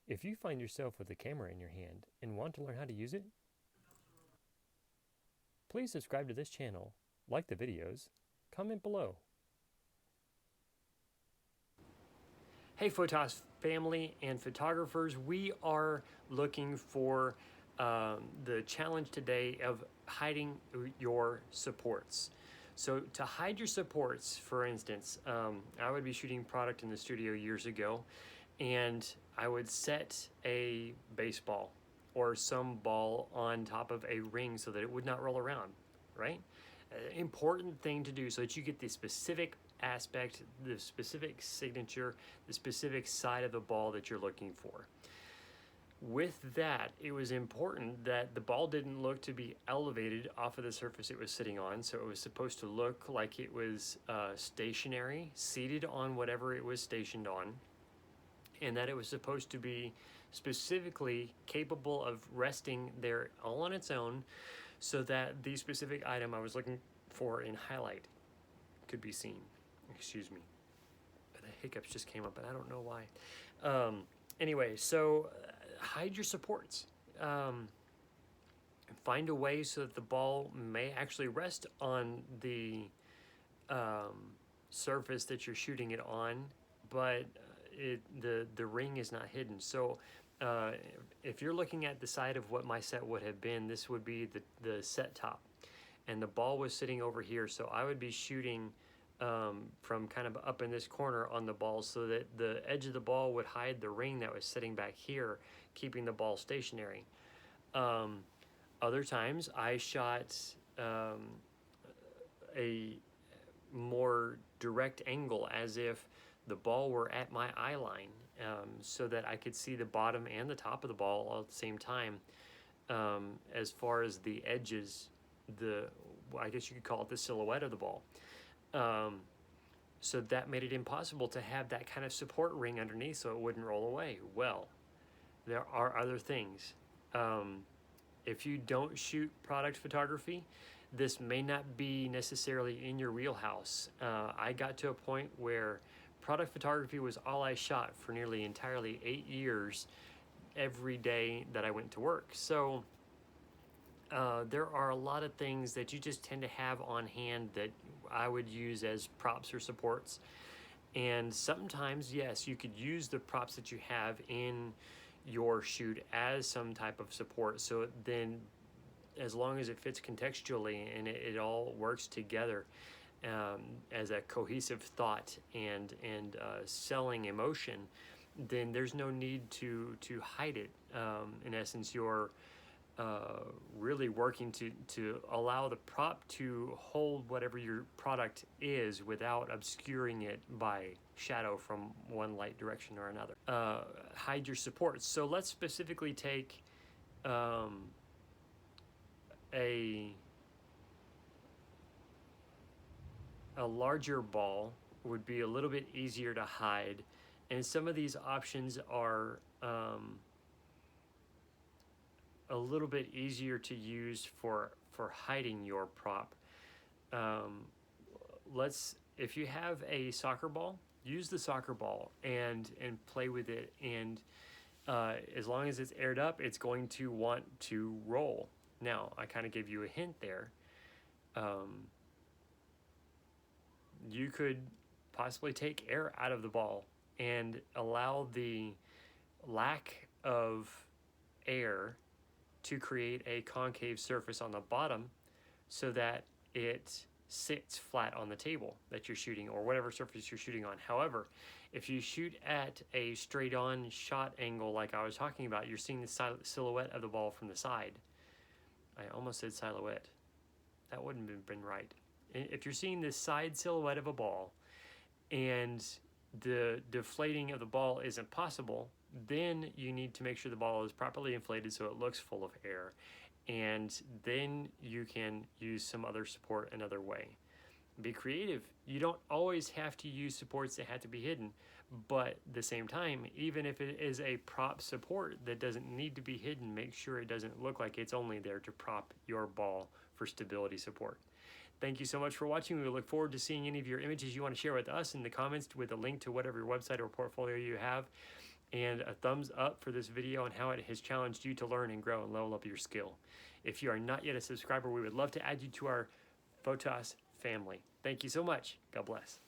If you find yourself with a camera in your hand and want to learn how to use it, please subscribe to this channel, like the videos, comment below. Hey Photos family and photographers, we are looking for the challenge today of hiding your supports. So to hide your supports, for instance, I would be shooting product in the studio years ago, and I would set a baseball or some ball on top of a ring so that it would not roll around, right? Important thing to do so that you get the specific aspect, the specific signature, the specific side of the ball that you're looking for. With that, it was important that the ball didn't look to be elevated off of the surface it was sitting on, so it was supposed to look like it was stationary, seated on whatever it was stationed on, and that it was supposed to be specifically capable of resting there all on its own, so that the specific item I was looking for in highlight could be seen. Excuse me. The hiccups just came up, and I don't know why. Anyway, so hide your supports. Find a way so that the ball may actually rest on the surface that you're shooting it on, but the ring is not hidden. So if you're looking at the side of what my set would have been, this would be the set top, and the ball was sitting over here. So I would be shooting from kind of up in this corner on the ball so that the edge of the ball would hide the ring that was sitting back here, keeping the ball stationary. Other times I shot a more direct angle, as if the ball were at my eye line, so that I could see the bottom and the top of the ball all at the same time. As far as the edges, I guess you could call it the silhouette of the ball. So that made it impossible to have that kind of support ring underneath so it wouldn't roll away. Well, there are other things. If you don't shoot product photography, this may not be necessarily in your wheelhouse. I got to a point where product photography was all I shot for nearly entirely 8 years, every day that I went to work. So there are a lot of things that you just tend to have on hand that I would use as props or supports. And sometimes, yes, you could use the props that you have in your shoot as some type of support. So then, as long as it fits contextually and it all works together as a cohesive thought and selling emotion, then there's no need to hide it. In essence, you're really working to allow the prop to hold whatever your product is without obscuring it by shadow from one light direction or another. Hide your supports. So let's specifically take a larger ball would be a little bit easier to hide, and some of these options are a little bit easier to use for hiding your prop. If you have a soccer ball, use the soccer ball and play with it, and as long as it's aired up, it's going to want to roll. Now, I kind of gave you a hint there. You could possibly take air out of the ball and allow the lack of air to create a concave surface on the bottom so that it sits flat on the table that you're shooting, or whatever surface you're shooting on. However, if you shoot at a straight on shot angle like I was talking about, you're seeing the silhouette of the ball from the side. I almost said silhouette. That wouldn't have been right. If you're seeing this side silhouette of a ball and the deflating of the ball isn't possible, then you need to make sure the ball is properly inflated so it looks full of air, and then you can use some other support another way. Be creative. You don't always have to use supports that have to be hidden, but at the same time, even if it is a prop support that doesn't need to be hidden, make sure it doesn't look like it's only there to prop your ball for stability support. Thank you so much for watching. We look forward to seeing any of your images you want to share with us in the comments with a link to whatever website or portfolio you have. and a thumbs up for this video and how it has challenged you to learn and grow and level up your skill. If you are not yet a subscriber, we would love to add you to our Photos family. Thank you so much. God bless.